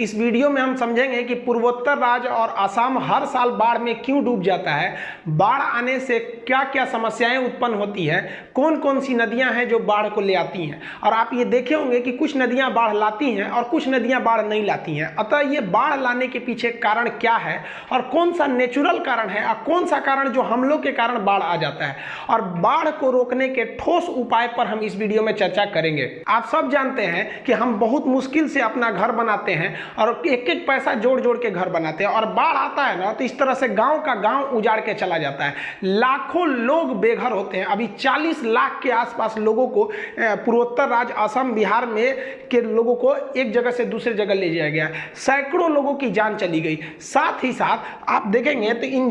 इस वीडियो में हम समझेंगे कि पूर्वोत्तर राज्य और असम हर साल बाढ़ में क्यों डूब जाता है, बाढ़ आने से क्या क्या समस्याएं उत्पन्न होती है, कौन कौन सी नदियां हैं जो बाढ़ को ले आती हैं। और आप ये देखे होंगे कि कुछ नदियां बाढ़ लाती हैं और कुछ नदियां बाढ़ नहीं लाती हैं। अतः ये बाढ़ लाने के पीछे कारण क्या है और कौन सा नेचुरल कारण है और कौन सा कारण जो हम लोग के कारण बाढ़ आ जाता है, और बाढ़ को रोकने के ठोस उपाय पर हम इस वीडियो में चर्चा करेंगे। आप सब जानते हैं कि हम बहुत मुश्किल से अपना घर बनाते हैं और एक एक पैसा जोड़ जोड़ के घर बनाते हैं, और बाढ़ आता है ना तो इस तरह से गांव का गांव उजाड़ के चला जाता है। लाखों लोग बेघर होते हैं। अभी 40 लाख के आसपास लोगों को पूर्वोत्तर राज्य असम बिहार में के लोगों को एक जगह से दूसरी जगह ले जाया गया। सैकड़ों लोगों की जान चली गई। साथ ही साथ आप देखेंगे तो इन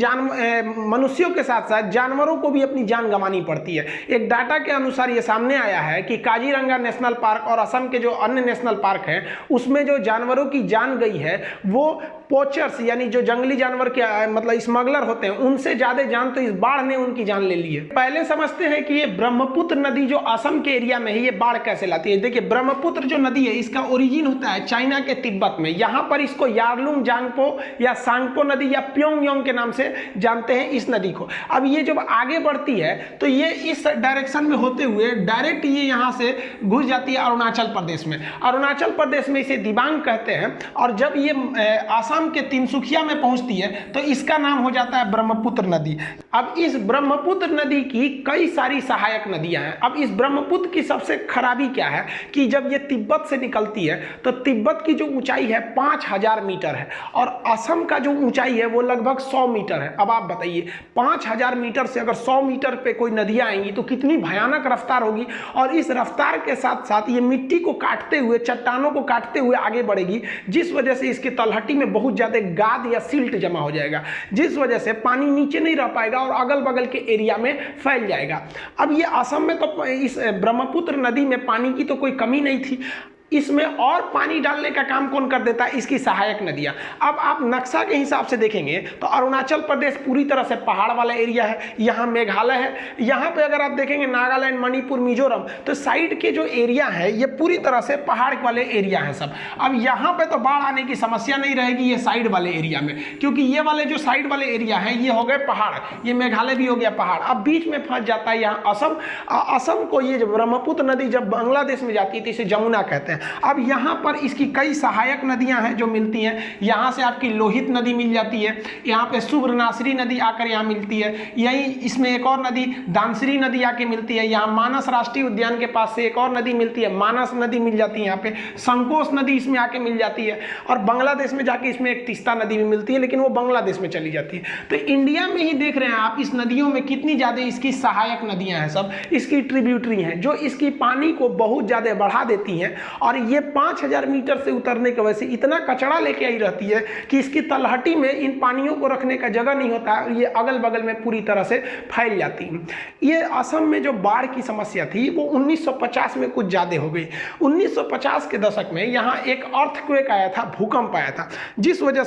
मनुष्यों के साथ साथ जानवरों को भी अपनी जान गंवानी पड़ती है। एक डाटा के अनुसार ये सामने आया है कि काजीरंगा नेशनल पार्क और असम के जो अन्य नेशनल पार्क हैं उसमें जो जानवरों की जान गई है वो पोचर्स यानी जो जंगली जानवर के मतलब स्मगलर होते हैं उनसे ज्यादा जान तो इस बाढ़ ने उनकी जान ले ली है। पहले समझते हैं कि ये ब्रह्मपुत्र नदी जो असम के एरिया में है ये बाढ़ कैसे लाती है। देखिए, ब्रह्मपुत्र जो नदी है इसका ओरिजिन होता है चाइना के तिब्बत में। यहाँ पर इसको यारलुंग जांगपो या सांगपो नदी या प्योंगयांग के नाम से जानते हैं इस नदी को। अब ये जब आगे बढ़ती है तो ये इस डायरेक्शन में होते हुए डायरेक्ट ये यहाँ से घुस जाती है अरुणाचल प्रदेश में। अरुणाचल प्रदेश में इसे दिबांग कहते हैं, और जब ये असम के तिनसुकिया में पहुंचती है तो इसका नाम हो जाता है ब्रह्मपुत्र नदी। अब इस ब्रह्मपुत्र नदी की कई सारी सहायक नदियां हैं। अब इस ब्रह्मपुत्र की सबसे खराबी क्या है कि जब ये तिब्बत से निकलती है तो तिब्बत की जो ऊंचाई है 5000 मीटर है और असम का जो ऊंचाई है वो लगभग 100 मीटर है। अब आप बताइए 5000 मीटर से अगर 100 मीटर पे कोई नदियां आएंगी तो कितनी भयानक रफ्तार होगी, और इस रफ्तार के साथ साथ ये मिट्टी को काटते हुए, चट्टानों को काटते हुए आगे बढ़ेगी, जिस वजह से इसकी तलहटी में बहुत ज्यादा गाद या सिल्ट जमा हो जाएगा, जिस वजह से पानी नीचे नहीं रह पाएगा और अगल बगल के एरिया में फैल जाएगा। अब ये असम में तो इस ब्रह्मपुत्र नदी में पानी की तो कोई कमी नहीं थी, इसमें और पानी डालने का काम कौन कर देता है, इसकी सहायक नदियां। अब आप नक्शा के हिसाब से देखेंगे तो अरुणाचल प्रदेश पूरी तरह से पहाड़ वाला एरिया है, यहाँ मेघालय है, यहाँ पे अगर आप देखेंगे नागालैंड, मणिपुर, मिजोरम, तो साइड के जो एरिया है ये पूरी तरह से पहाड़ वाले एरिया है सब। अब यहाँ पे तो बाढ़ आने की समस्या नहीं रहेगी ये साइड वाले एरिया में, क्योंकि ये वाले जो साइड वाले एरिया है ये हो गए पहाड़, ये मेघालय भी हो गया पहाड़। अब बीच में फंस जाता है यहाँ असम। असम को ये ब्रह्मपुत्र नदी जब बांग्लादेश में जाती है तो इसे जमुना कहते हैं। अब यहाँ पर इसकी कई सहायक नदियां हैं जो मिलती हैं। यहाँ से आपकी लोहित नदी मिल जाती है, यहाँ पे सुब्रनासरी नदी आकर यहाँ मिलती है, यही इसमें एक और नदी दानसरी नदी आके मिलती है। यहाँ मानस राष्ट्रीय उद्यान के पास से एक और नदी मिलती है, मानस नदी मिल जाती है, यहाँ पे संकोश नदी इसमें आके मिल जाती है, और बांग्लादेश में जाके इसमें एक तीस्ता नदी भी मिलती है, लेकिन वो बांग्लादेश में चली जाती है। तो इंडिया में ही देख रहे हैं आप इस नदियों में कितनी ज्यादा इसकी सहायक नदियां हैं, सब इसकी ट्रिब्यूटरी हैं जो इसकी पानी को बहुत ज्यादा बढ़ा देती हैं, और ये 5000 मीटर से उतरने की वजह से इतना कचरा लेके आई रहती है कि इसकी तलहटी में इन पानियों को रखने का जगह नहीं होता है, ये अगल बगल में पूरी तरह से फैल जाती है। ये असम में जो बाढ़ की समस्या थी वो 1950 में कुछ ज्यादा हो गई। 1950 के दशक में यहाँ एक अर्थक्वेक आया था, भूकंप आया था, जिस वजह